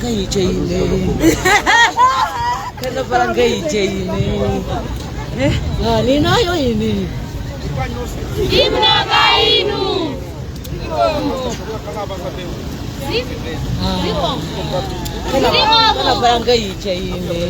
barangay Jane. Kana barangay Jane. Nina yo ini. Dimna kainu. Kana barangay Jane.